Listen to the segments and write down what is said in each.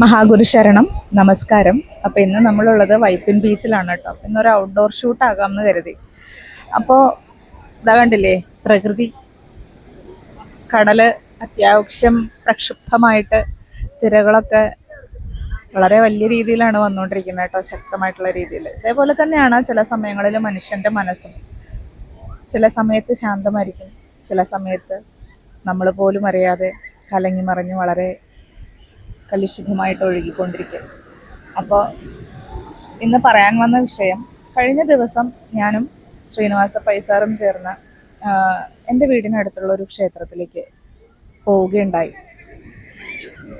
മഹാഗുരു ശരണം. നമസ്കാരം. അപ്പോൾ ഇന്ന് നമ്മളുള്ളത് വൈപ്പിൻ ബീച്ചിലാണ് കേട്ടോ. ഇന്നൊരു ഔട്ട്ഡോർ ഷൂട്ട് ആകാമെന്ന് കരുതി. അപ്പോൾ ഇതാ കണ്ടില്ലേ, പ്രകൃതി, കടല് അത്യാവശ്യം പ്രക്ഷുബ്ധമായിട്ട് തിരകളൊക്കെ വളരെ വലിയ രീതിയിലാണ് വന്നുകൊണ്ടിരിക്കുന്നത് കേട്ടോ, ശക്തമായിട്ടുള്ള രീതിയിൽ. ഇതേപോലെ തന്നെയാണ് ചില സമയങ്ങളിൽ മനുഷ്യൻ്റെ മനസ്സും. ചില സമയത്ത് ശാന്തമായിരിക്കും, ചില സമയത്ത് നമ്മൾ പോലും അറിയാതെ കലങ്ങി മറിഞ്ഞ് വളരെ കലുഷിതമായിട്ട് ഒഴുകിക്കൊണ്ടിരിക്കും. അപ്പോൾ ഇന്ന് പറയാൻ വന്ന വിഷയം, കഴിഞ്ഞ ദിവസം ഞാനും ശ്രീനിവാസ പൈസാറും ചേർന്ന് എൻ്റെ വീടിനടുത്തുള്ള ഒരു ക്ഷേത്രത്തിലേക്ക് പോവുകയുണ്ടായി.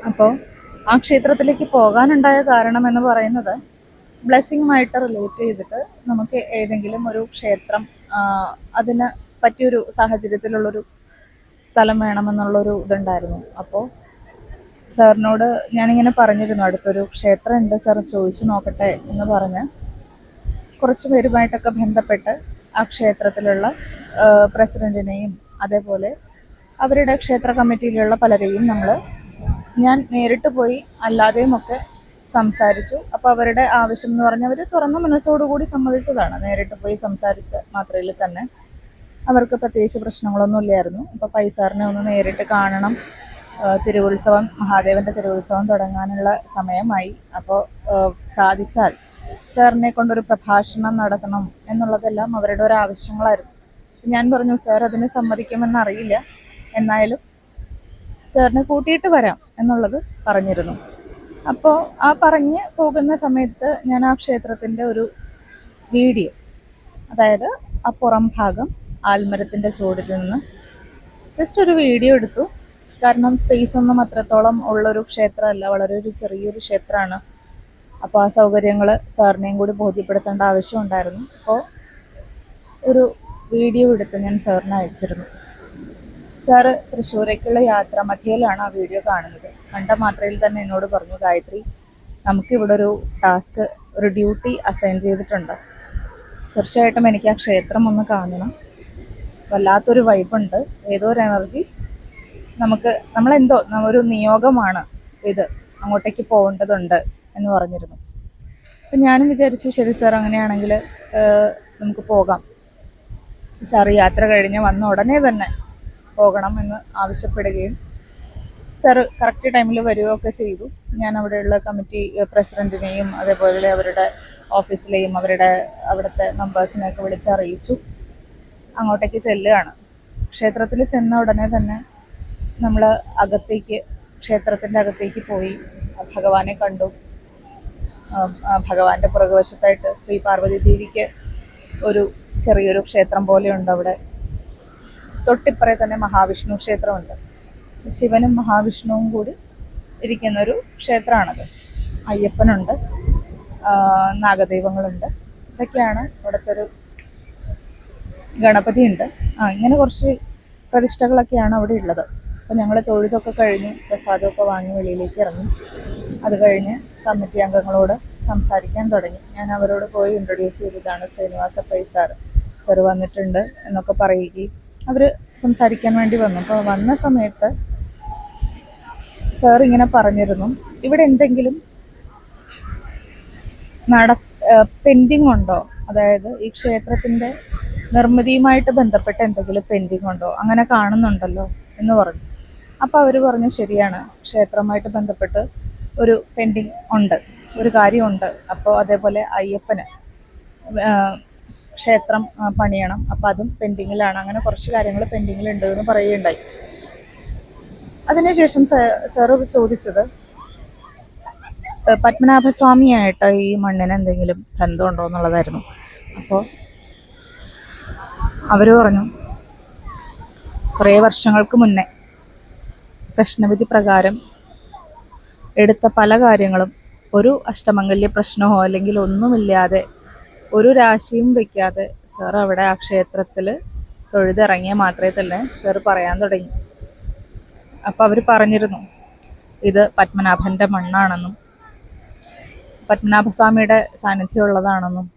അപ്പോൾ ആ ക്ഷേത്രത്തിലേക്ക് പോകാനുണ്ടായ കാരണം എന്ന് പറയുന്നത്, ബ്ലെസ്സിങ്ങുമായിട്ട് റിലേറ്റ് ചെയ്തിട്ട് നമുക്ക് ഏതെങ്കിലും ഒരു ക്ഷേത്രം, അതിന് പറ്റിയൊരു സാഹചര്യത്തിലുള്ളൊരു സ്ഥലം വേണമെന്നുള്ളൊരു ഇതുണ്ടായിരുന്നു. അപ്പോൾ സാറിനോട് ഞാനിങ്ങനെ പറഞ്ഞിരുന്നു, അടുത്തൊരു ക്ഷേത്രം ഉണ്ട് സാർ, ചോദിച്ചു നോക്കട്ടെ എന്ന് പറഞ്ഞ് കുറച്ച് പേരുമായിട്ടൊക്കെ ബന്ധപ്പെട്ട് ആ ക്ഷേത്രത്തിലുള്ള പ്രസിഡൻറ്റിനെയും അതേപോലെ അവരുടെ ക്ഷേത്ര കമ്മിറ്റിയിലുള്ള പലരെയും ഞാൻ നേരിട്ട് പോയി അല്ലാതെയും ഒക്കെ സംസാരിച്ചു. അപ്പോൾ അവരുടെ ആവശ്യം എന്ന് പറഞ്ഞാൽ അവർ തുറന്ന മനസ്സോടുകൂടി സമ്മതിച്ചതാണ്. നേരിട്ട് പോയി സംസാരിച്ച മാത്രയിൽ തന്നെ അവർക്ക് പ്രത്യേകിച്ച് പ്രശ്നങ്ങളൊന്നും ഇല്ലായിരുന്നു. അപ്പോൾ പൈസാറിനെ ഒന്ന് നേരിട്ട് കാണണം, തിരുവുത്സവം, മഹാദേവൻ്റെ തിരുവുത്സവം തുടങ്ങാനുള്ള സമയമായി. അപ്പോൾ സാധിച്ചാൽ സാറിനെ കൊണ്ടൊരു പ്രഭാഷണം നടത്തണം എന്നുള്ളതെല്ലാം അവരുടെ ഒരു ആവശ്യങ്ങളായിരുന്നു. ഞാൻ പറഞ്ഞു, സാർ അതിന് സമ്മതിക്കുമെന്നറിയില്ല, എന്നാലും സാറിനെ കൂട്ടിയിട്ട് വരാം എന്നുള്ളത് പറഞ്ഞിരുന്നു. അപ്പോൾ ആ പറഞ്ഞ് പോകുന്ന സമയത്ത് ഞാൻ ആ ക്ഷേത്രത്തിൻ്റെ ഒരു വീഡിയോ, അതായത് ആ പുറം ഭാഗം ആൽമരത്തിൻ്റെ ചുവടിൽ നിന്ന് ജസ്റ്റ് ഒരു വീഡിയോ എടുത്തു. കാരണം സ്പേസ് ഒന്നും അത്രത്തോളം ഉള്ളൊരു ക്ഷേത്രമല്ല, വളരെ ഒരു ചെറിയൊരു ക്ഷേത്രമാണ്. അപ്പോൾ ആ സൗകര്യങ്ങൾ സാറിനെയും കൂടി ബോധ്യപ്പെടുത്തേണ്ട ആവശ്യമുണ്ടായിരുന്നു. അപ്പോൾ ഒരു വീഡിയോ എടുത്ത് ഞാൻ സാറിന് അയച്ചിരുന്നു. സാറ് തൃശ്ശൂരേക്കുള്ള യാത്ര മധ്യയിലാണ് ആ വീഡിയോ കാണുന്നത്. കണ്ട മാത്രയിൽ തന്നെ എന്നോട് പറഞ്ഞു, ഗായത്രി, നമുക്കിവിടെ ഒരു ടാസ്ക്, ഒരു ഡ്യൂട്ടി അസൈൻ ചെയ്തിട്ടുണ്ട്. തീർച്ചയായിട്ടും എനിക്ക് ആ ക്ഷേത്രം ഒന്ന് കാണണം. വല്ലാത്തൊരു വൈബുണ്ട്, ഏതോ ഒരു എനർജി. നമ്മളെന്തോ ഒരു നിയോഗമാണ് ഇത്, അങ്ങോട്ടേക്ക് പോകേണ്ടതുണ്ട് എന്ന് പറഞ്ഞിരുന്നു. അപ്പം ഞാനും വിചാരിച്ചു, ശരി സാർ, അങ്ങനെയാണെങ്കിൽ നമുക്ക് പോകാം. സാർ യാത്ര കഴിഞ്ഞ് വന്ന ഉടനെ തന്നെ പോകണം എന്ന് ആവശ്യപ്പെടുകയും സാർ കറക്റ്റ് ടൈമിൽ വരികയൊക്കെ ചെയ്തു. ഞാൻ അവിടെയുള്ള കമ്മിറ്റി പ്രസിഡൻറ്റിനെയും അതേപോലെ അവരുടെ ഓഫീസിലെയും അവിടുത്തെ മെമ്പേഴ്സിനെയൊക്കെ വിളിച്ചറിയിച്ചു. അങ്ങോട്ടേക്ക് ചെല്ലുകയാണ്. ക്ഷേത്രത്തിൽ ചെന്ന ഉടനെ തന്നെ നമ്മൾ ക്ഷേത്രത്തിൻ്റെ അകത്തേക്ക് പോയി ഭഗവാനെ കണ്ടു. ഭഗവാന്റെ പുറകുവശത്തായിട്ട് ശ്രീ പാർവതി ദേവിക്ക് ഒരു ചെറിയൊരു ക്ഷേത്രം പോലെയുണ്ട്. അവിടെ തൊട്ടിപ്പുറേ തന്നെ മഹാവിഷ്ണു ക്ഷേത്രമുണ്ട്. ശിവനും മഹാവിഷ്ണുവും കൂടി ഇരിക്കുന്നൊരു ക്ഷേത്രമാണത്. അയ്യപ്പനുണ്ട്, നാഗദൈവങ്ങളുണ്ട്, ഇതൊക്കെയാണ് അവിടുത്തെ ഒരു ഗണപതിയുണ്ട്. ഇങ്ങനെ കുറച്ച് പ്രതിഷ്ഠകളൊക്കെയാണ് അവിടെ ഉള്ളത്. അപ്പോൾ ഞങ്ങൾ തൊഴുതൊക്കെ കഴിഞ്ഞ് പ്രസാദമൊക്കെ വാങ്ങി വെളിയിലേക്ക് ഇറങ്ങി. അത് കഴിഞ്ഞ് കമ്മിറ്റി അംഗങ്ങളോട് സംസാരിക്കാൻ തുടങ്ങി. ഞാൻ അവരോട് പോയി ഇൻട്രൊഡ്യൂസ് ചെയ്തതാണ്, ശ്രീനിവാസ പൈസാർ സാർ വന്നിട്ടുണ്ട് എന്നൊക്കെ പറയുകയും അവർ സംസാരിക്കാൻ വേണ്ടി വന്നു. അപ്പോൾ വന്ന സമയത്ത് സാർ ഇങ്ങനെ പറഞ്ഞിരുന്നു, ഇവിടെ എന്തെങ്കിലും പെൻഡിങ് ഉണ്ടോ, അതായത് ഈ ക്ഷേത്രത്തിൻ്റെ നിർമ്മിതിയുമായിട്ട് ബന്ധപ്പെട്ട് എന്തെങ്കിലും പെൻഡിങ് ഉണ്ടോ, അങ്ങനെ കാണുന്നുണ്ടല്ലോ എന്ന് പറഞ്ഞു. അപ്പോൾ അവർ പറഞ്ഞു, ശരിയാണ്, ക്ഷേത്രവുമായിട്ട് ബന്ധപ്പെട്ട് ഒരു പെൻഡിങ് ഉണ്ട്, ഒരു കാര്യമുണ്ട്. അപ്പോൾ അതേപോലെ അയ്യപ്പന് ക്ഷേത്രം പണിയണം, അപ്പോൾ അതും പെൻഡിങ്ങിലാണ്, അങ്ങനെ കുറച്ച് കാര്യങ്ങൾ പെൻഡിങ്ങിലുണ്ട് എന്ന് പറയുകയുണ്ടായി. അതിനുശേഷം സാറ് ചോദിച്ചത്, പത്മനാഭസ്വാമിയായിട്ട് ഈ മണ്ണിന് എന്തെങ്കിലും ബന്ധമുണ്ടോ എന്നുള്ളതായിരുന്നു. അപ്പോൾ അവർ പറഞ്ഞു, കുറേ വർഷങ്ങൾക്ക് മുന്നേ പ്രശ്നവിധി പ്രകാരം എടുത്ത പല കാര്യങ്ങളും ഒരു അഷ്ടമംഗല്യ പ്രശ്നമോ അല്ലെങ്കിൽ ഒന്നുമില്ലാതെ, ഒരു രാശിയും വയ്ക്കാതെ സാർ അവിടെ ആ ക്ഷേത്രത്തിൽ തൊഴുതിറങ്ങിയ മാത്രമേ തന്നെ സാർ പറയാൻ തുടങ്ങി. അപ്പോൾ അവർ പറഞ്ഞിരുന്നു, ഇത് പത്മനാഭൻ്റെ മണ്ണാണെന്നും പത്മനാഭസ്വാമിയുടെ സാന്നിധ്യമുള്ളതാണെന്നും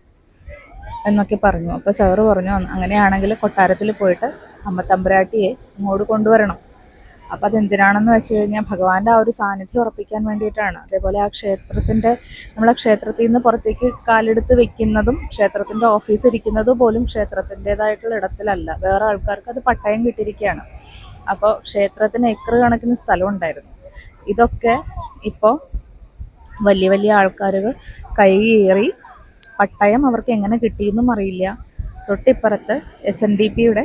എന്നൊക്കെ പറഞ്ഞു. അപ്പോൾ സാറ് പറഞ്ഞു, അങ്ങനെയാണെങ്കിൽ കൊട്ടാരത്തിൽ പോയിട്ട് അമ്മ തമ്പുരാട്ടിയെ ഇങ്ങോട്ട് കൊണ്ടുവരണം. അപ്പം അതെന്തിനാണെന്ന് വെച്ച് കഴിഞ്ഞാൽ ഭഗവാന്റെ ആ ഒരു സാന്നിധ്യം ഉറപ്പിക്കാൻ വേണ്ടിയിട്ടാണ്. അതേപോലെ ആ ക്ഷേത്രത്തിൻ്റെ, നമ്മളെ ക്ഷേത്രത്തിൽ നിന്ന് പുറത്തേക്ക് കാലെടുത്ത് വെക്കുന്നതും ക്ഷേത്രത്തിൻ്റെ ഓഫീസ് ഇരിക്കുന്നത് പോലും ക്ഷേത്രത്തിൻ്റെതായിട്ടുള്ള ഇടത്തിലല്ല, വേറെ ആൾക്കാർക്ക് അത് പട്ടയം കിട്ടിയിരിക്കുകയാണ്. അപ്പോൾ ക്ഷേത്രത്തിന് ഏക്കർ കണക്കിന് സ്ഥലം ഉണ്ടായിരുന്നു. ഇതൊക്കെ ഇപ്പോൾ വലിയ വലിയ ആൾക്കാരുകൾ കൈയേറി, പട്ടയം അവർക്ക് എങ്ങനെ കിട്ടിയെന്നും അറിയില്ല. തൊട്ടിപ്പുറത്ത് SNDPയുടെ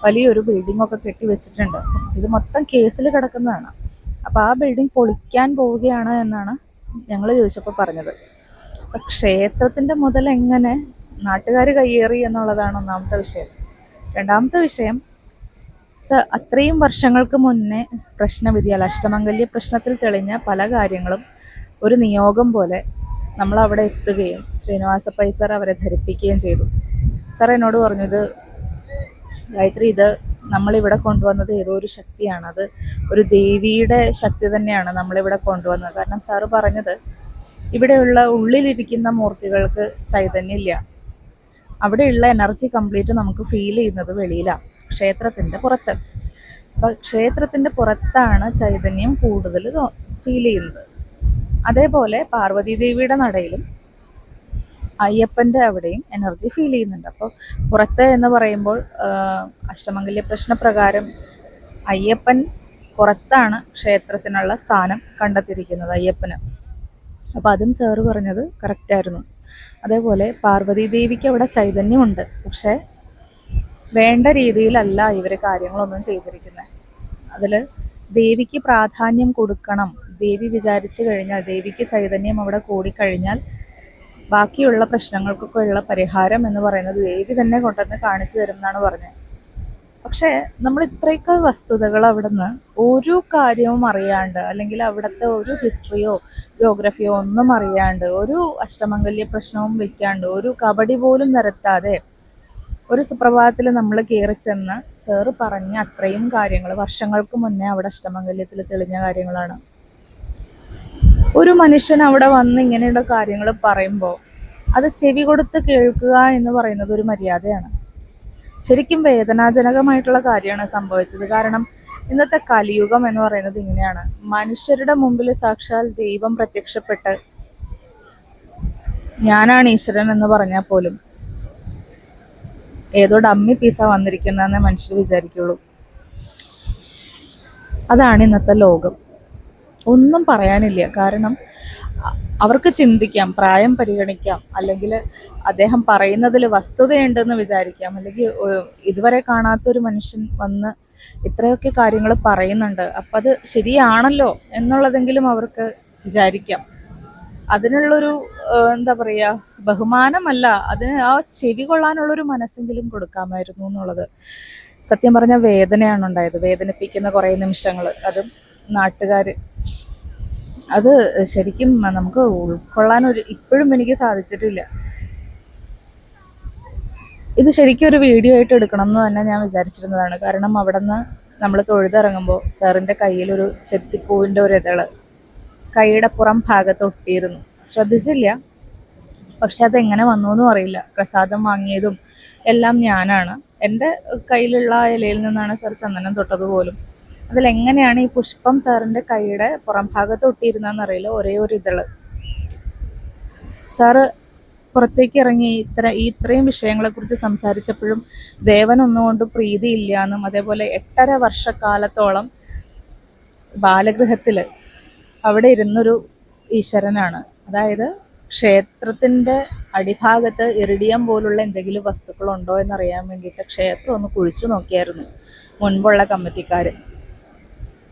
വലിയൊരു ബിൽഡിംഗ് ഒക്കെ കെട്ടിവെച്ചിട്ടുണ്ട്. ഇത് മൊത്തം കേസിൽ കിടക്കുന്നതാണ്. അപ്പോൾ ആ ബിൽഡിംഗ് പൊളിക്കാൻ പോവുകയാണ് എന്നാണ് ഞങ്ങൾ ചോദിച്ചപ്പോൾ പറഞ്ഞത്. അപ്പം ക്ഷേത്രത്തിൻ്റെ മുതൽ എങ്ങനെ നാട്ടുകാർ കയ്യേറി എന്നുള്ളതാണ് ഒന്നാമത്തെ വിഷയം. രണ്ടാമത്തെ വിഷയം, അത്രയും വർഷങ്ങൾക്ക് മുന്നേ പ്രശ്നവിധിയാൽ അഷ്ടമംഗല്യ പ്രശ്നത്തിൽ തെളിഞ്ഞ പല കാര്യങ്ങളും ഒരു നിയോഗം പോലെ നമ്മളവിടെ എത്തുകയും ശ്രീനിവാസ പൈ സാർ അവരെ ധരിപ്പിക്കുകയും ചെയ്തു. സാർ എന്നോട് പറഞ്ഞു, ഇത് ഗായത്രി, ഇത് നമ്മളിവിടെ കൊണ്ടുവന്നത് ഏതോ ഒരു ശക്തിയാണ്, അത് ഒരു ദേവിയുടെ ശക്തി തന്നെയാണ് നമ്മളിവിടെ കൊണ്ടുവന്നത്. കാരണം സാറ് പറഞ്ഞത്, ഇവിടെയുള്ള ഉള്ളിലിരിക്കുന്ന മൂർത്തികൾക്ക് ചൈതന്യമില്ല, അവിടെയുള്ള എനർജി കംപ്ലീറ്റ് നമുക്ക് ഫീൽ ചെയ്യുന്നത് വെളിയിലാണ്, ക്ഷേത്രത്തിൻ്റെ പുറത്ത്. അപ്പം ക്ഷേത്രത്തിൻ്റെ പുറത്താണ് ചൈതന്യം കൂടുതൽ ഫീൽ ചെയ്യുന്നത്. അതേപോലെ പാർവതി ദേവിയുടെ നടയിലും അയ്യപ്പൻ്റെ അവിടെയും എനർജി ഫീൽ ചെയ്യുന്നുണ്ട്. അപ്പോൾ പുറത്ത് എന്ന് പറയുമ്പോൾ അഷ്ടമംഗല്യ പ്രശ്നപ്രകാരം അയ്യപ്പൻ പുറത്താണ് ക്ഷേത്രത്തിനുള്ള സ്ഥാനം കണ്ടെത്തിയിരിക്കുന്നത്, അയ്യപ്പന്. അപ്പോൾ അതും സാറ് പറഞ്ഞത് കറക്റ്റായിരുന്നു. അതേപോലെ പാർവതി ദേവിക്ക് അവിടെ ചൈതന്യമുണ്ട്, പക്ഷേ വേണ്ട രീതിയിലല്ല ഇവർ കാര്യങ്ങളൊന്നും ചെയ്തിരിക്കുന്നത്. അതിൽ ദേവിക്ക് പ്രാധാന്യം കൊടുക്കണം. ദേവി വിചാരിച്ചു കഴിഞ്ഞാൽ, ദേവിക്ക് ചൈതന്യം അവിടെ കൂടിക്കഴിഞ്ഞാൽ ബാക്കിയുള്ള പ്രശ്നങ്ങൾക്കൊക്കെ ഉള്ള പരിഹാരം എന്ന് പറയുന്നത് ദേവി തന്നെ കൊണ്ടുവന്ന് കാണിച്ചു തരും എന്നാണ് പറഞ്ഞത്. പക്ഷേ നമ്മൾ ഇത്രയൊക്കെ വസ്തുതകൾ അവിടുന്ന് ഒരു കാര്യവും അറിയാണ്ട്, അല്ലെങ്കിൽ അവിടുത്തെ ഒരു ഹിസ്റ്ററിയോ ജോഗ്രഫിയോ ഒന്നും അറിയാണ്ട്, ഒരു അഷ്ടമംഗല്യ പ്രശ്നവും വെക്കാണ്ട്, ഒരു കബഡി പോലും നിരത്താതെ ഒരു സുപ്രഭാതത്തിൽ നമ്മൾ കയറി ചെന്ന് സാറ് പറഞ്ഞ അത്രയും കാര്യങ്ങൾ വർഷങ്ങൾക്ക് മുന്നേ അവിടെ അഷ്ടമംഗല്യത്തിൽ തെളിഞ്ഞ കാര്യങ്ങളാണ്. ഒരു മനുഷ്യൻ അവിടെ വന്ന് ഇങ്ങനെയുള്ള കാര്യങ്ങൾ പറയുമ്പോൾ അത് ചെവി കൊടുത്ത് കേൾക്കുക എന്ന് പറയുന്നത് ഒരു മര്യാദയാണ്. ശരിക്കും വേദനാജനകമായിട്ടുള്ള കാര്യമാണ് സംഭവിച്ചത്. കാരണം ഇന്നത്തെ കലിയുഗം എന്ന് പറയുന്നത് ഇങ്ങനെയാണ്. മനുഷ്യരുടെ മുമ്പിൽ സാക്ഷാൽ ദൈവം പ്രത്യക്ഷപ്പെട്ട് ഞാനാണ് ഈശ്വരൻ എന്ന് പറഞ്ഞാൽ പോലും ഏതോ ഡമ്മി പീസ വന്നിരിക്കുന്നതെന്ന് മനുഷ്യർ വിചാരിക്കുള്ളൂ. അതാണ് ഇന്നത്തെ ലോകം. ഒന്നും പറയാനില്ല. കാരണം അവർക്ക് ചിന്തിക്കാം, പ്രായം പരിഗണിക്കാം, അല്ലെങ്കിൽ അദ്ദേഹം പറയുന്നതിൽ വസ്തുതയുണ്ടെന്ന് വിചാരിക്കാം, അല്ലെങ്കിൽ ഇതുവരെ കാണാത്തൊരു മനുഷ്യൻ വന്ന് ഇത്രയൊക്കെ കാര്യങ്ങൾ പറയുന്നുണ്ട്, അപ്പം അത് ശരിയാണല്ലോ എന്നുള്ളതെങ്കിലും അവർക്ക് വിചാരിക്കാം. അതിനുള്ളൊരു എന്താ പറയുക, ബഹുമാനമല്ല, അതിന് ആ ചെവി കൊള്ളാനുള്ളൊരു മനസ്സെങ്കിലും കൊടുക്കാമായിരുന്നു എന്നുള്ളത്. സത്യം പറഞ്ഞ വേദനയാണ് ഉണ്ടായത്, വേദനിപ്പിക്കുന്ന കുറേ നിമിഷങ്ങൾ. അതും നാട്ടുകാർ, അത് ശരിക്കും നമുക്ക് ഉൾക്കൊള്ളാനൊരു ഇപ്പോഴും എനിക്ക് സാധിച്ചിട്ടില്ല. ഇത് ശരിക്കും ഒരു വീഡിയോ ആയിട്ട് എടുക്കണം എന്ന് തന്നെ ഞാൻ വിചാരിച്ചിരുന്നതാണ്. കാരണം അവിടെ നിന്ന് നമ്മൾ തൊഴുതിറങ്ങുമ്പോൾ സാറിൻ്റെ കയ്യിലൊരു ചെത്തിപ്പൂവിൻ്റെ ഒരു ഇതള് കൈയുടെ പുറം ഭാഗത്ത് ഒട്ടിയിരുന്നു. ശ്രദ്ധിച്ചില്ല, പക്ഷെ അതെങ്ങനെ വന്നു എന്നും അറിയില്ല. പ്രസാദം വാങ്ങിയതും എല്ലാം ഞാനാണ്. എൻ്റെ കയ്യിലുള്ള ഇലയിൽ നിന്നാണ് സാർ ചന്ദനം തൊട്ടത് പോലും. അതിലെങ്ങനെയാണ് ഈ പുഷ്പം സാറിൻ്റെ കൈയുടെ പുറം ഭാഗത്ത് ഒട്ടിയിരുന്നതെന്ന് അറിയില്ല. ഒരേ ഒരു ഇതള്. സാറ് പുറത്തേക്ക് ഇറങ്ങി ഇത്രയും വിഷയങ്ങളെക്കുറിച്ച് സംസാരിച്ചപ്പോഴും ദേവൻ ഒന്നുകൊണ്ട് പ്രീതിയില്ല എന്നും, അതേപോലെ 8.5 വർഷക്കാലത്തോളം ബാലഗൃഹത്തിൽ അവിടെ ഇരുന്നൊരു ഈശ്വരനാണ്. അതായത് ക്ഷേത്രത്തിൻ്റെ അടിഭാഗത്ത് ഇറിഡിയം പോലുള്ള എന്തെങ്കിലും വസ്തുക്കളുണ്ടോ എന്നറിയാൻ വേണ്ടിയിട്ട് ക്ഷേത്രം ഒന്ന് കുഴിച്ചു നോക്കിയായിരുന്നു മുൻപുള്ള കമ്മിറ്റിക്കാർ.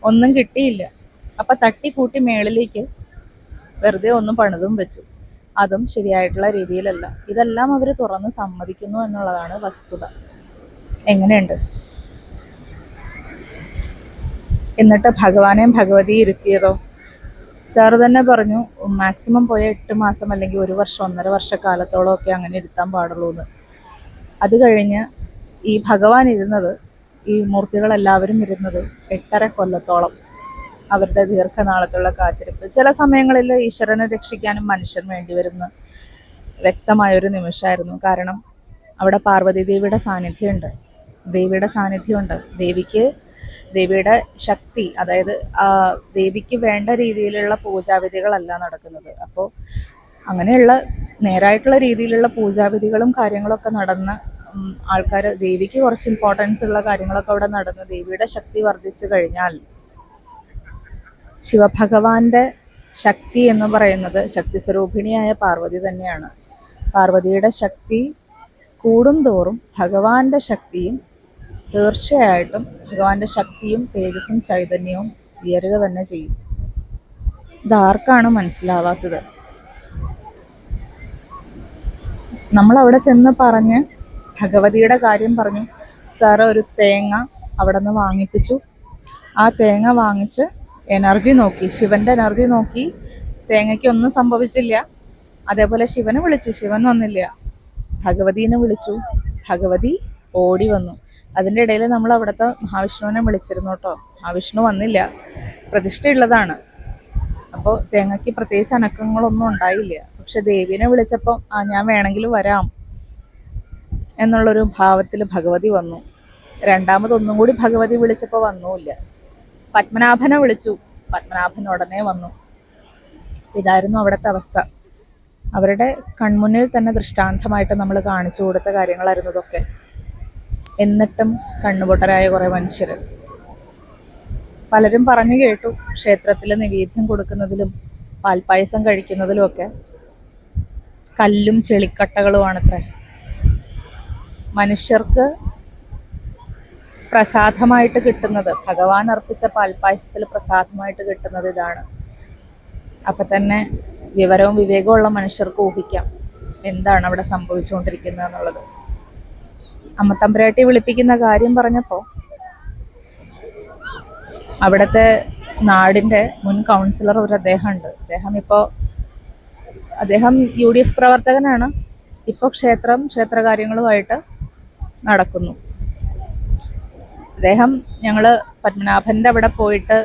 ഒന്നും കിട്ടിയില്ല. അപ്പം തട്ടിക്കൂട്ടി മേളിലേക്ക് വെറുതെ ഒന്നും പണിതും വെച്ചു. അതും ശരിയായിട്ടുള്ള രീതിയിലല്ല. ഇതെല്ലാം അവർ തുറന്ന് സമ്മതിക്കുന്നു എന്നുള്ളതാണ് വസ്തുത. എങ്ങനെയുണ്ട്? എന്നിട്ട് ഭഗവാനെയും ഭഗവതിയും ഇരുത്തിയതോ? സാറ് തന്നെ പറഞ്ഞു മാക്സിമം പോയ 8 മാസം അല്ലെങ്കിൽ 1 വർഷം 1.5 വർഷക്കാലത്തോളം ഒക്കെ അങ്ങനെ ഇരുത്താൻ പാടുള്ളൂ എന്ന്. അത് കഴിഞ്ഞ് ഈ ഭഗവാൻ ഇരുന്നത്, ഈ മൂർത്തികളെല്ലാവരും ഇരുന്നത് 8.5 കൊല്ലത്തോളം. അവരുടെ ദീർഘനാളത്തുള്ള കാത്തിരിപ്പ്. ചില സമയങ്ങളിൽ ഈശ്വരനെ രക്ഷിക്കാനും മനുഷ്യൻ വേണ്ടി വരുന്ന വ്യക്തമായൊരു നിമിഷമായിരുന്നു. കാരണം അവിടെ പാർവതി ദേവിയുടെ സാന്നിധ്യമുണ്ട്, ദേവിയുടെ സാന്നിധ്യമുണ്ട്. ദേവിക്ക് ദേവിയുടെ ശക്തി, അതായത് ദേവിക്ക് വേണ്ട രീതിയിലുള്ള പൂജാവിധികളല്ല നടക്കുന്നത്. അപ്പോൾ അങ്ങനെയുള്ള നേരായിട്ടുള്ള രീതിയിലുള്ള പൂജാവിധികളും കാര്യങ്ങളൊക്കെ നടന്ന് ആൾക്കാർ ദേവിക്ക് കുറച്ച് ഇമ്പോർട്ടൻസ് ഉള്ള കാര്യങ്ങളൊക്കെ അവിടെ നടന്ന് ദേവിയുടെ ശക്തി വർദ്ധിച്ചു കഴിഞ്ഞാൽ ശിവഭഗവാന്റെ ശക്തി എന്ന് പറയുന്നത് ശക്തി സ്വരൂപിണിയായ പാർവതി തന്നെയാണ്. പാർവതിയുടെ ശക്തി കൂടും തോറും ഭഗവാന്റെ ശക്തിയും തീർച്ചയായിട്ടും ഭഗവാന്റെ ശക്തിയും തേജസ്സും ചൈതന്യവും ഉയരുക തന്നെ ചെയ്യും. ഇതാർക്കാണ് മനസ്സിലാവാത്തത്? നമ്മളവിടെ ചെന്ന് പറഞ്ഞ് ഭഗവതിയുടെ കാര്യം പറഞ്ഞു. സാറ് ഒരു തേങ്ങ അവിടെ നിന്ന് വാങ്ങിപ്പിച്ചു. ആ തേങ്ങ വാങ്ങിച്ച് എനർജി നോക്കി, ശിവന്റെ എനർജി നോക്കി. തേങ്ങയ്ക്ക് ഒന്നും സംഭവിച്ചില്ല. അതേപോലെ ശിവനെ വിളിച്ചു, ശിവൻ വന്നില്ല. ഭഗവതീനെ വിളിച്ചു, ഭഗവതി ഓടി വന്നു. അതിൻ്റെ ഇടയിൽ നമ്മൾ അവിടുത്തെ മഹാവിഷ്ണുവിനെ വിളിച്ചിരുന്നു കേട്ടോ. മഹാവിഷ്ണു വന്നില്ല, പ്രതിഷ്ഠയുള്ളതാണ്. അപ്പോൾ തേങ്ങയ്ക്ക് പ്രത്യേകിച്ച് അനക്കങ്ങളൊന്നും ഉണ്ടായില്ല. പക്ഷെ ദേവീനെ വിളിച്ചപ്പോൾ ഞാൻ വേണമെങ്കിൽ വരാം എന്നുള്ളൊരു ഭാവത്തിൽ ഭഗവതി വന്നു. രണ്ടാമതൊന്നും കൂടി ഭഗവതി വിളിച്ചപ്പോൾ വന്നുമില്ല. പത്മനാഭനെ വിളിച്ചു, പത്മനാഭൻ ഉടനെ വന്നു. ഇതായിരുന്നു അവിടുത്തെ അവസ്ഥ. അവരുടെ കൺമുന്നിൽ തന്നെ ദൃഷ്ടാന്തമായിട്ട് നമ്മൾ കാണിച്ചു കൊടുത്ത കാര്യങ്ങളായിരുന്നു ഇതൊക്കെ. എന്നിട്ടും കണ്ണുപൊട്ടരായ കുറേ മനുഷ്യർ. പലരും പറഞ്ഞു കേട്ടു, ക്ഷേത്രത്തിൽ നിവേദ്യം കൊടുക്കുന്നതിലും പാൽപ്പായസം കഴിക്കുന്നതിലുമൊക്കെ കല്ലും ചെളിക്കട്ടകളുമാണത്രേ. മനുഷ്യർക്ക് പ്രസാദമായിട്ട് കിട്ടുന്നത്, ഭഗവാൻ അർപ്പിച്ച പാൽപ്പായസത്തിൽ പ്രസാദമായിട്ട് കിട്ടുന്നത് ഇതാണ്. അപ്പം തന്നെ വിവരവും വിവേകമുള്ള മനുഷ്യർക്ക് ഊഹിക്കാം എന്താണ് അവിടെ സംഭവിച്ചുകൊണ്ടിരിക്കുന്നത് എന്നുള്ളത്. അമ്മത്തമ്പുരാട്ടി വിളിപ്പിക്കുന്ന കാര്യം പറഞ്ഞപ്പോൾ അവിടുത്തെ നാടിൻ്റെ മുൻ കൗൺസിലർ ഒരു അദ്ദേഹമുണ്ട്. അദ്ദേഹം UDF പ്രവർത്തകനാണ്. ഇപ്പോൾ ക്ഷേത്രകാര്യങ്ങളുമായിട്ട് നടക്കുന്നു. അദ്ദേഹം ഞങ്ങൾ പത്മനാഭൻ്റെ അവിടെ പോയിട്ട്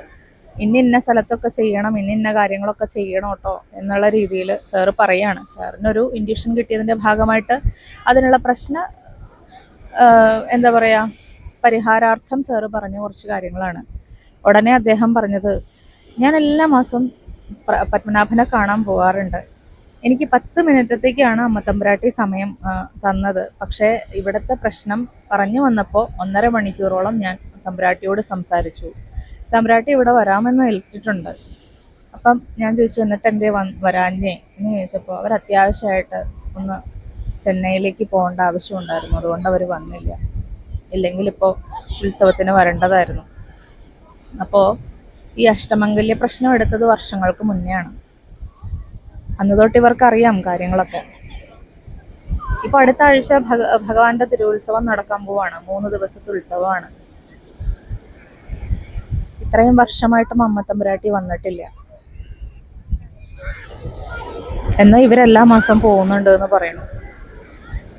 ഇന്ന സ്ഥലത്തൊക്കെ ചെയ്യണം, ഇന്ന കാര്യങ്ങളൊക്കെ ചെയ്യണം കേട്ടോ എന്നുള്ള രീതിയിൽ സാറ് പറയാണ്. സാറിനൊരു ഇൻഡ്യൂഷൻ കിട്ടിയതിൻ്റെ ഭാഗമായിട്ട് അതിനുള്ള എന്താ പറയുക, പരിഹാരാർത്ഥം സാറ് പറഞ്ഞ കുറച്ച് കാര്യങ്ങളാണ്. ഉടനെ അദ്ദേഹം പറഞ്ഞത്, ഞാൻ എല്ലാ മാസവും പത്മനാഭനെ കാണാൻ പോകാറുണ്ട്. എനിക്ക് 10 മിനിറ്റത്തേക്കാണ് അമ്മത്തമ്പുരാട്ടി സമയം തന്നത്. പക്ഷേ ഇവിടുത്തെ പ്രശ്നം പറഞ്ഞു വന്നപ്പോൾ 1.5 മണിക്കൂറോളം ഞാൻ തമ്പുരാട്ടിയോട് സംസാരിച്ചു. തമ്പുരാട്ടി ഇവിടെ വരാമെന്ന് ഏൽപ്പിച്ചിട്ടുണ്ട്. അപ്പം ഞാൻ ചോദിച്ചു, എന്നിട്ട് എന്തേ വരാഞ്ഞേ എന്ന് ചോദിച്ചപ്പോൾ അവർ അത്യാവശ്യമായിട്ട് ഒന്ന് ചെന്നൈയിലേക്ക് പോകേണ്ട ആവശ്യമുണ്ടായിരുന്നു, അതുകൊണ്ട് അവർ വന്നില്ല. ഇല്ലെങ്കിൽ ഇപ്പോൾ ഉത്സവത്തിന് വരേണ്ടതായിരുന്നു. അപ്പോൾ ഈ അഷ്ടമംഗല്യ പ്രശ്നം എടുത്തത് വർഷങ്ങൾക്ക് മുന്നെയാണ്. അന്ന് തൊട്ട് ഇവർക്കറിയാം കാര്യങ്ങളൊക്കെ. ഇപ്പോൾ അടുത്ത ആഴ്ച ഭഗവാന്റെ തിരുവുത്സവം നടക്കാൻ പോവാണ്. 3 ദിവസത്തെ ഉത്സവമാണ്. ഇത്രയും വർഷമായിട്ടും അമ്മത്തമ്പുരാട്ടി വന്നിട്ടില്ല. എന്നാൽ ഇവരെല്ലാ മാസം പോകുന്നുണ്ട് എന്ന് പറയുന്നു.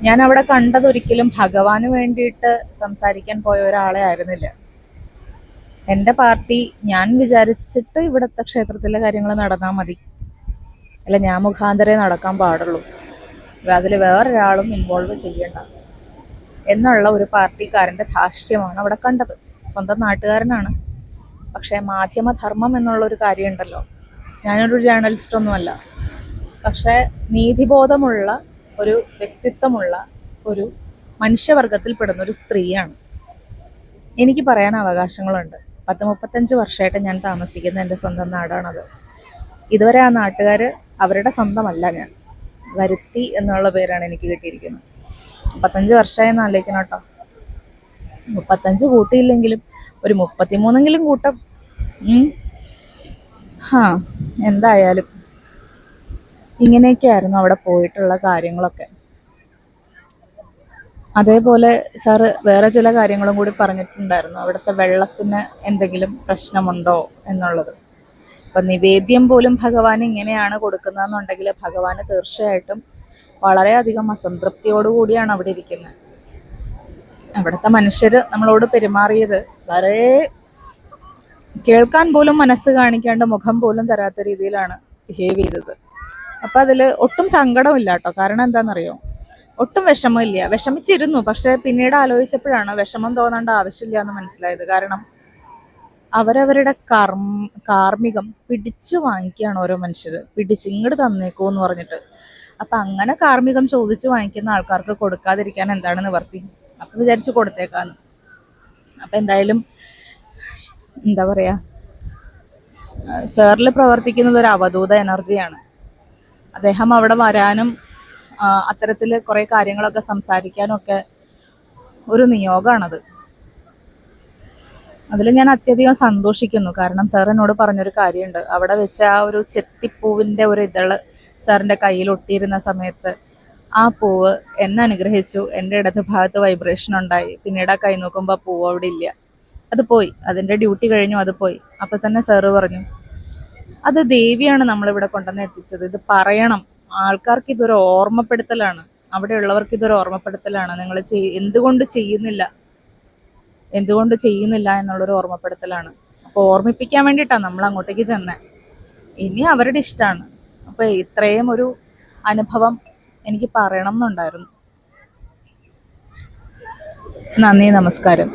ഞാൻ അവിടെ കണ്ടതൊരിക്കലും ഭഗവാന് വേണ്ടിയിട്ട് സംസാരിക്കാൻ പോയ ഒരാളെ ആയിരുന്നില്ല. എൻ്റെ പാർട്ടി ഞാൻ വിചാരിച്ചിട്ട് ഇവിടുത്തെ ക്ഷേത്രത്തിലെ കാര്യങ്ങൾ നടന്നാൽ മതി, അല്ല ഞാൻ മുഖാന്തരേ നടക്കാൻ പാടുള്ളൂ, അതിൽ വേറൊരാളും ഇൻവോൾവ് ചെയ്യണ്ട എന്നുള്ള ഒരു പാർട്ടിക്കാരൻ്റെ ധാർഷ്ട്യമാണ് അവിടെ കണ്ടത്. സ്വന്തം നാട്ടുകാരനാണ്. പക്ഷേ മാധ്യമധർമ്മം എന്നുള്ളൊരു കാര്യമുണ്ടല്ലോ. ഞാനൊരു ജേർണലിസ്റ്റൊന്നുമല്ല, പക്ഷേ നീതിബോധമുള്ള ഒരു വ്യക്തിത്വമുള്ള ഒരു മനുഷ്യവർഗത്തിൽപ്പെടുന്ന ഒരു സ്ത്രീയാണ്. എനിക്ക് പറയാൻ അവകാശങ്ങളുണ്ട്. 35 വർഷമായിട്ട് ഞാൻ താമസിക്കുന്ന എൻ്റെ സ്വന്തം നാടാണത്. ഇതുവരെ ആ നാട്ടുകാർ അവരുടെ സ്വന്തമല്ല. ഞാൻ വരുത്തി എന്നുള്ള പേരാണ് എനിക്ക് കിട്ടിയിരിക്കുന്നത്. 35 വർഷമായി ആലോചിക്കണം കേട്ടോ. 35 കൂട്ടിയില്ലെങ്കിലും ഒരു 33 കൂട്ടം. എന്തായാലും ഇങ്ങനെയൊക്കെയായിരുന്നു അവിടെ പോയിട്ടുള്ള കാര്യങ്ങളൊക്കെ. അതേപോലെ സാറ് വേറെ ചില കാര്യങ്ങളും കൂടി പറഞ്ഞിട്ടുണ്ടായിരുന്നു. അവിടുത്തെ വെള്ളത്തിന് എന്തെങ്കിലും പ്രശ്നമുണ്ടോ എന്നുള്ളത്. അപ്പം നിവേദ്യം പോലും ഭഗവാൻ ഇങ്ങനെയാണ് കൊടുക്കുന്നതെന്നുണ്ടെങ്കിൽ ഭഗവാന് തീർച്ചയായിട്ടും വളരെയധികം അസംതൃപ്തിയോടുകൂടിയാണ് അവിടെ ഇരിക്കുന്നത്. അവിടുത്തെ മനുഷ്യർ നമ്മളോട് പെരുമാറിയത് വളരെ കേൾക്കാൻ പോലും മനസ്സ് കാണിക്കേണ്ട മുഖം പോലും തരാത്ത രീതിയിലാണ് ബിഹേവ് ചെയ്തത്. അപ്പം അതിൽ ഒട്ടും സങ്കടമില്ല കേട്ടോ. കാരണം എന്താണെന്നറിയോ, ഒട്ടും വിഷമമില്ല. വിഷമിച്ചിരുന്നു, പക്ഷെ പിന്നീട് ആലോചിച്ചപ്പോഴാണ് വിഷമം തോന്നേണ്ട ആവശ്യമില്ല എന്ന് മനസ്സിലായത്. കാരണം അവരവരുടെ കാർമ്മികം പിടിച്ചു വാങ്ങിക്കുകയാണ് ഓരോ മനുഷ്യർ. പിടിച്ച് ഇങ്ങോട്ട് തന്നേക്കോ എന്ന് പറഞ്ഞിട്ട്. അപ്പം അങ്ങനെ കാർമ്മികം ചോദിച്ചു വാങ്ങിക്കുന്ന ആൾക്കാർക്ക് കൊടുക്കാതിരിക്കാൻ എന്താണ് നിവർത്തി? അപ്പം വിചാരിച്ച് കൊടുത്തേക്കാന്ന്. അപ്പം എന്തായാലും എന്താ പറയുക, സാറിൽ പ്രവർത്തിക്കുന്നത് ഒരു അവധൂത എനർജിയാണ്. അദ്ദേഹം അവിടെ വരാനും അത്തരത്തിൽ കുറേ കാര്യങ്ങളൊക്കെ സംസാരിക്കാനും ഒക്കെ ഒരു നിയോഗമാണത്. അതിൽ ഞാൻ അത്യധികം സന്തോഷിക്കുന്നു. കാരണം സാർ എന്നോട് പറഞ്ഞൊരു കാര്യമുണ്ട്. അവിടെ വെച്ച് ആ ഒരു ചെത്തിപ്പൂവിൻ്റെ ഒരു ഇതള് സാറിൻ്റെ കയ്യിൽ ഒട്ടിയിരുന്ന സമയത്ത് ആ പൂവ് എന്നെ അനുഗ്രഹിച്ചു. എൻ്റെ ഇടത് ഭാഗത്ത് വൈബ്രേഷൻ ഉണ്ടായി. പിന്നീട് ആ കൈ നോക്കുമ്പോൾ ആ പൂവ് അവിടെ ഇല്ല. അത് പോയി, അതിൻ്റെ ഡ്യൂട്ടി കഴിഞ്ഞു, അത് പോയി. അപ്പം തന്നെ സാറ് പറഞ്ഞു, അത് ദേവിയാണ് നമ്മളിവിടെ കൊണ്ടുവന്ന് എത്തിച്ചത്. ഇത് പറയണം, ആൾക്കാർക്ക് ഇതൊരു ഓർമ്മപ്പെടുത്തലാണ്, അവിടെയുള്ളവർക്ക് ഇതൊരു ഓർമ്മപ്പെടുത്തലാണ്. നിങ്ങൾ എന്തുകൊണ്ട് ചെയ്യുന്നില്ല എന്നുള്ളൊരു ഓർമ്മപ്പെടുത്തലാണ്. അപ്പോൾ ഓർമ്മിപ്പിക്കാൻ വേണ്ടിയിട്ടാണ് നമ്മൾ അങ്ങോട്ടേക്ക് ചെന്നത്. ഇനി അവരുടെ ഇഷ്ടമാണ്. അപ്പോൾ ഇത്രയും ഒരു അനുഭവം എനിക്ക് പറയണം എന്നുണ്ടായിരുന്നു. നന്ദി, നമസ്കാരം.